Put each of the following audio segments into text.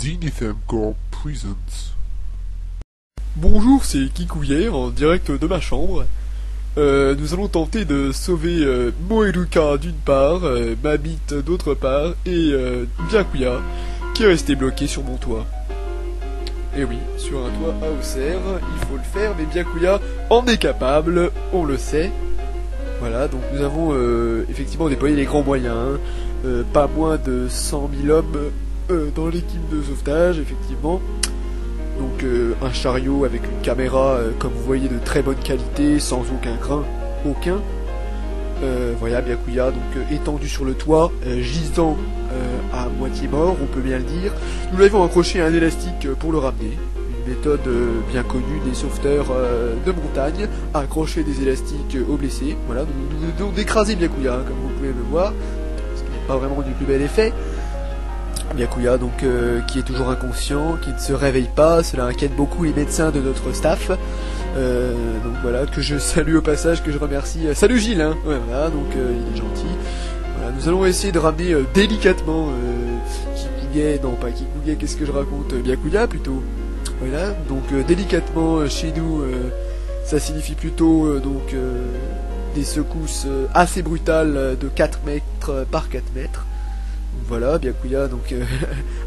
Zenith Corp Presents. Bonjour, c'est Kikouyer en direct de ma chambre. Nous allons tenter de sauver Moeruka d'une part, ma bite d'autre part, et Byakuya qui est resté bloqué sur mon toit. Et oui, sur un toit à Auxerre, il faut le faire, mais Byakuya en est capable, on le sait. Voilà, donc nous avons effectivement déployé les grands moyens, pas moins de 100 000 hommes dans l'équipe de sauvetage, effectivement. Donc un chariot avec une caméra, comme vous voyez, de très bonne qualité, sans aucun grain, aucun. Voilà, Byakuya donc étendu sur le toit, gisant à moitié mort, on peut bien le dire. Nous l'avons accroché à un élastique pour le ramener. Une méthode bien connue des sauveteurs de montagne, accrocher des élastiques aux blessés. Voilà, nous devons d'écraser Byakuya, comme vous pouvez le voir, ce qui n'est pas vraiment du plus bel effet. Byakuya donc qui est toujours inconscient, qui ne se réveille pas, cela inquiète beaucoup les médecins de notre staff. Donc voilà, que je salue au passage, que je remercie. Salut Gilles, hein. Ouais, voilà, donc il est gentil. Voilà, nous allons essayer de ramener délicatement Kikuge, non pas Kikuge, qu'est-ce que je raconte, Byakuya plutôt. Voilà, donc délicatement chez nous, ça signifie plutôt donc des secousses assez brutales de 4 mètres par 4 mètres. Voilà, Byakuya, donc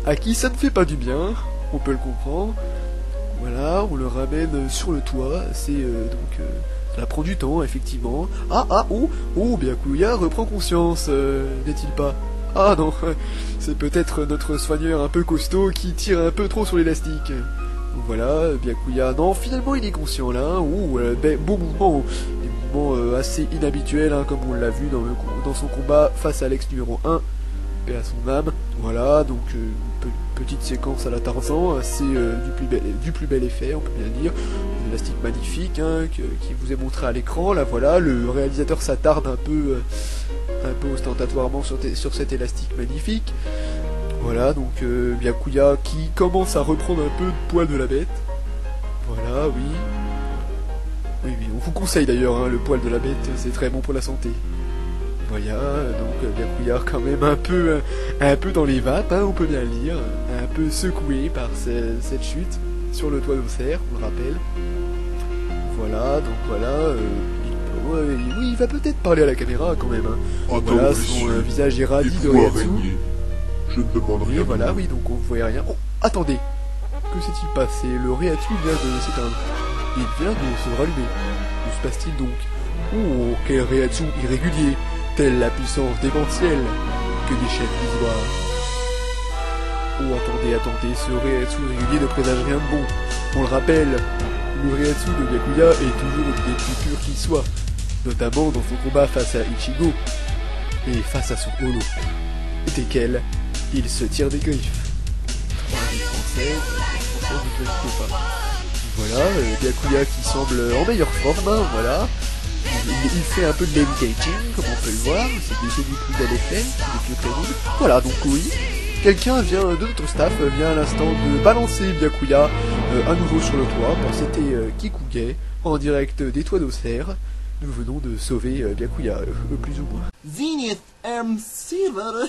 à qui ça ne fait pas du bien, on peut le comprendre. Voilà, on le ramène sur le toit, c'est donc ça prend du temps, effectivement. Oh, Byakuya reprend conscience, n'est-il pas? Ah non, c'est peut-être notre soigneur un peu costaud qui tire un peu trop sur l'élastique. Voilà, Byakuya, non, finalement il est conscient là, bon mouvement, des mouvements assez inhabituels, hein, comme on l'a vu dans son combat face à l'ex numéro 1. Et à son âme, voilà, donc petite séquence à la Tarzan, c'est du plus bel effet, on peut bien dire, un élastique magnifique, hein, qui vous est montré à l'écran, là voilà, le réalisateur s'attarde un peu ostentatoirement sur cet élastique magnifique, voilà, donc Byakuya qui commence à reprendre un peu de poil de la bête, voilà, oui, on vous conseille d'ailleurs, hein, le poil de la bête, c'est très bon pour la santé. Voilà, donc Byakuya quand même un peu dans les vapes, hein, on peut bien le dire, un peu secoué par cette chute sur le toit d'Auxerre, on le rappelle. Voilà, donc voilà, oui, il va peut-être parler à la caméra quand même. Hein. Voilà, son visage irradié de Ryazu. Je ne demande rien. Et voilà, oui, donc on ne voyait rien. Oh, attendez, que s'est-il passé? Le Ryazu vient de s'éteindre. Il vient de se rallumer. Que se passe-t-il donc? Oh, quel Ryazu irrégulier! Telle la puissance démentielle que déchaîne l'ivoire. Oh, attendez, ce Ryazu régulier ne présage rien de bon. On le rappelle, le Ryazu de Byakuya est toujours une des plus pures qui soit, notamment dans son combat face à Ichigo, et face à son holo, desquels il se tire des griffes. Les Français, ne vous inquiétez pas. Voilà, Byakuya qui semble en meilleure forme, hein, voilà. Il fait un peu de levitating, comme on peut le voir, c'est du plus bel effet, c'est du plus crédible. Voilà, donc oui, quelqu'un vient de notre staff, vient à l'instant de balancer Byakuya à nouveau sur le toit. Bon, c'était Kikuge, en direct des toits d'Auxerre. Nous venons de sauver Byakuya, plus ou moins. Zenith Silver